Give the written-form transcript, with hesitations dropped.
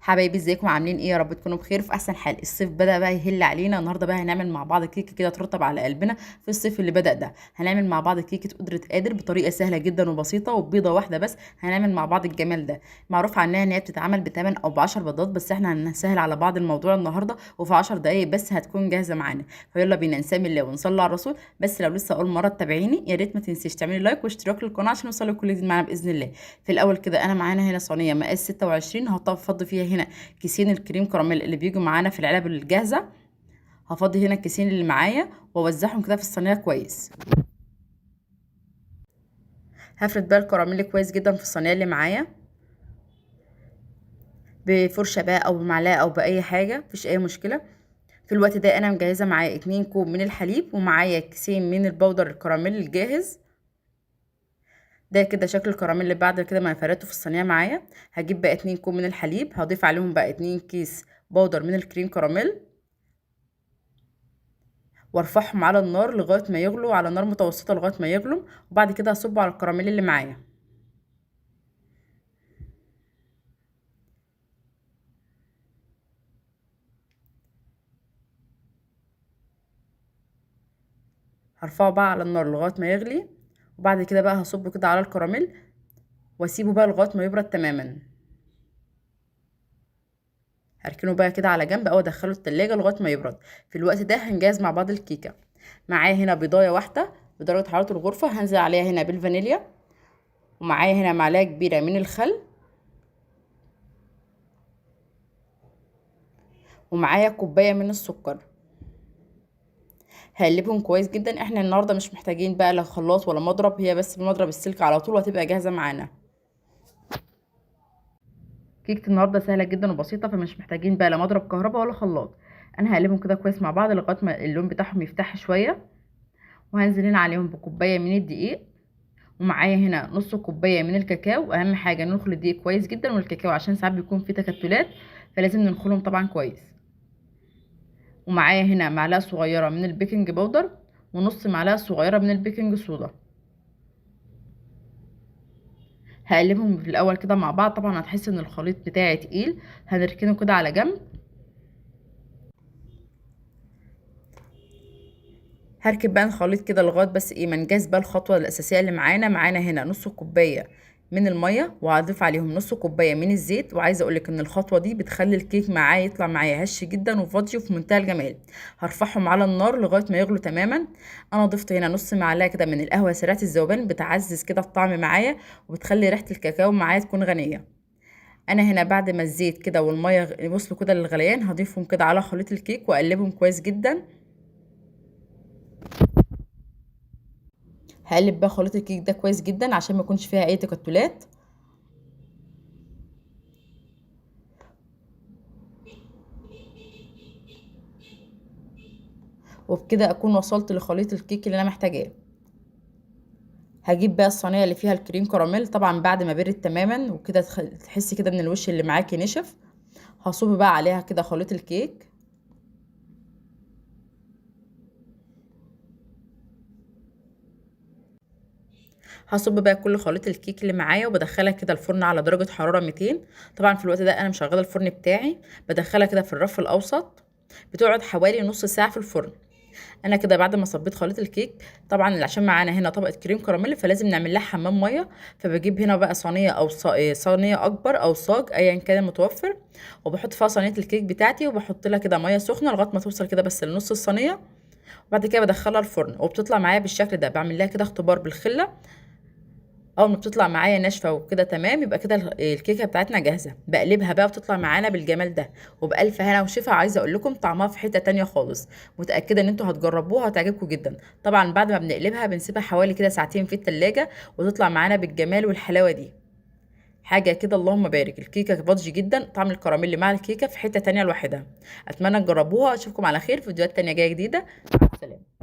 حبايبي ازيكم عاملين ايه؟ يا رب تكونوا بخير في احسن حال. الصيف بدأ بقى يهل علينا. النهارده بقى هنعمل مع بعض كيكه كده ترطب على قلبنا في الصيف اللي بدأ ده. هنعمل مع بعض كيكه قدرة قادر بطريقه سهله جدا وبسيطه وبيضه واحده بس. هنعمل مع بعض الجمال ده. معروف عنها ان هي بتتعمل ب8 او ب10 بيضات، بس احنا هنسهل على بعض الموضوع النهارده وفي 10 دقايق بس هتكون جاهزه معانا. فيلا بينا نسمي الله ونصلي على الرسول. بس لو لسه اول مره تتابعيني يا ريت ما تنسيش تعملي لايك واشتراك للقناه عشان يوصلك كل جديد معانا باذن الله. في الاول كده انا معانا هنا صينيه مقاس 26، هفضي فيها هنا كيسين الكريم كراميل اللي بيجوا معانا في العلب الجاهزه. هفضي هنا الكيسين اللي معايا واوزعهم كده في الصينيه كويس. هفرد بقى الكراميل كويس جدا في الصينيه اللي معايا بفرشه بقى او بمعلقه او باي حاجه، مفيش اي مشكله. في الوقت ده انا مجهزه معايا 2 كوب من الحليب ومعايا كيسين من البودر الكراميل الجاهز. ده كده شكل الكراميل اللي بعد كده ما فردته في الصينيه معايا. هجيب بقى 2 كوب من الحليب، هضيف عليهم بقى 2 كيس بودر من الكريم كراميل وارفعهم على النار لغايه ما يغلوا، على نار متوسطه لغايه ما يغلوا. وبعد كده هصبه على الكراميل اللي معايا. هرفعه بقى على النار لغايه ما يغلي، وبعد كده بقى هصبه كده على الكراميل واسيبه بقى لغايه ما يبرد تماما. هركنه بقى كده على جنب او ادخله التلاجة لغايه ما يبرد. في الوقت ده هنجهز مع بعض الكيكه. معايا هنا بيضايه واحده بدرجه حراره الغرفه، هنزل عليها هنا بالفانيليا، ومعايا هنا معلقه كبيره من الخل، ومعايا كوبايه من السكر. هقلبهم كويس جدا. احنا النهارده مش محتاجين بقى لا خلاط ولا مضرب، هي بس بمضرب السلك على طول وهتبقى جاهزه معانا. كيكه النهارده سهله جدا وبسيطه، فمش محتاجين بقى لا مضرب كهرباء ولا خلاط. انا هقلبهم كده كويس مع بعض لغايه ما اللون بتاعهم يفتح شويه، وهنزل هنا عليهم بكوبايه من الدقيق، ومعايا هنا نص كوبايه من الكاكاو. اهم حاجه نخلط الدقيق كويس جدا والكاكاو عشان ساعات بيكون فيه تكتلات، فلازم ننخلهم طبعا كويس. ومعايا هنا معلقه صغيره من البيكنج باودر ونص معلقه صغيره من البيكنج صودا. هقلبهم في الاول كده مع بعض. طبعا هتحس ان الخليط بتاعي تقيل، هنركنه كده على جنب. هركب بقى الخليط كده لغايه بس ما نجهز بقى الخطوه الاساسيه اللي معانا هنا نص كوبايه من الميه، وهضيف عليهم نص كوبايه من الزيت. وعايزه اقولك ان الخطوه دي بتخلي الكيك معايا يطلع معايا هش جدا وفاضي وفي منتهى الجمال. هرفعهم على النار لغايه ما يغلوا تماما. انا ضفت هنا نص معلقه كده من القهوه سريعه الذوبان، بتعزز كده الطعم معايا وبتخلي ريحه الكاكاو معايا تكون غنيه. انا هنا بعد ما الزيت كده والميه وصلوا كده للغليان هضيفهم كده على خليط الكيك واقلبهم كويس جدا. هقلب بقى خليط الكيك ده كويس جدا عشان ما يكونش فيها اي تكتلات. وبكده اكون وصلت لخليط الكيك اللي انا محتاجاه. هجيب بقى الصينيه اللي فيها الكريم كراميل، طبعا بعد ما برد تماما وكده تحسي كده ان الوش اللي معاكي نشف. هصب بقى عليها كده خليط الكيك. هصب بقى كل خليط الكيك اللي معايا وبدخلها كده الفرن على درجه حراره 200. طبعا في الوقت ده انا مشغله الفرن بتاعي، بدخلها كده في الرف الاوسط، بتقعد حوالي نص ساعه في الفرن. انا كده بعد ما صبيت خليط الكيك، طبعا عشان معانا هنا طبقه كريم كراميل فلازم نعمل لها حمام ميه. فبجيب هنا بقى صينيه او صينيه اكبر او صاج ايا كان المتوفر، وبحط فيها صينيه الكيك بتاعتي وبحط لها كده ميه سخنه لغايه ما توصل كده بس لنص الصينيه. وبعد كده بدخلها الفرن وبتطلع معايا بالشكل ده. بعمل لها كده اختبار بالخله، اول ما بتطلع معايا ناشفه وكده تمام يبقى كده الكيكه بتاعتنا جاهزه. بقلبها بقى وتطلع معانا بالجمال ده وبالف هنا وشفا. عايزه اقول لكم طعمها في حته تانية خالص. متاكده ان انتوا هتجربوها وهتعجبكم جدا. طبعا بعد ما بنقلبها بنسيبها حوالي كده ساعتين في التلاجة وتطلع معانا بالجمال والحلاوه دي. حاجه كده اللهم بارك. الكيكه فادجي جدا، طعم الكراميل مع الكيكه في حته تانية لوحدها. اتمنى تجربوها. اشوفكم على خير في فيديوهات تانية جايه جديده. مع السلامه.